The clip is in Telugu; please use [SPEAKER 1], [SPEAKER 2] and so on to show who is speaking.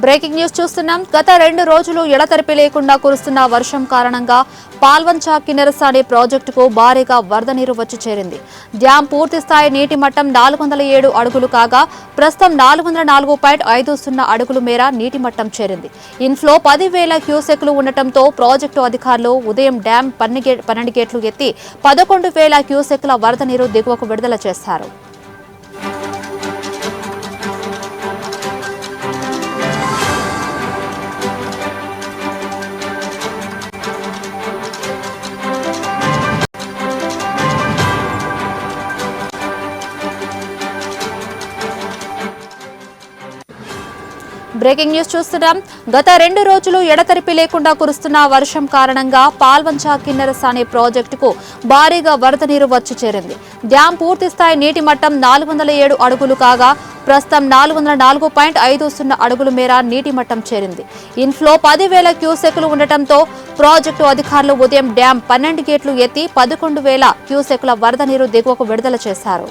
[SPEAKER 1] బ్రేకింగ్ న్యూస్ చూస్తున్నాం. గత 2 రోజులు ఎడతెరిపి లేకుండా కురుస్తున్న వర్షం కారణంగా పాల్వంచ కిన్నెరసాని ప్రాజెక్టుకు భారీగా వరద నీరు వచ్చి చేరింది. డ్యాం పూర్తి స్థాయి నీటి మట్టం 407 అడుగులు కాగా ప్రస్తుతం 404.50 అడుగుల మేర నీటి మట్టం చేరింది. ఇన్ఫ్లో 10,000 క్యూసెక్లు ఉండటంతో ప్రాజెక్టు అధికారులు ఉదయం డ్యాం 12 గేట్లు ఎత్తి 11,000 క్యూసెక్ల వరద నీరు దిగువకు విడుదల చేశారు. బ్రేకింగ్ న్యూస్ చూస్తున్నాం. గత 2 రోజులు ఎడతెరిపి లేకుండా కురుస్తున్న వర్షం కారణంగా పాల్వంచ కిన్నెరసాని ప్రాజెక్టుకు భారీగా వరద నీరు వచ్చి చేరింది. డ్యాం పూర్తి స్థాయి నీటి మట్టం 407 అడుగులు కాగా ప్రస్తుతం 404.50 అడుగుల మేర నీటి మట్టం చేరింది. ఇన్ఫ్లో 10,000 క్యూసెక్లు ఉండటంతో ప్రాజెక్టు అధికారులు ఉదయం డ్యాం 12 గేట్లు ఎత్తి 11,000 క్యూసెక్ల వరద నీరు దిగువకు విడుదల చేశారు.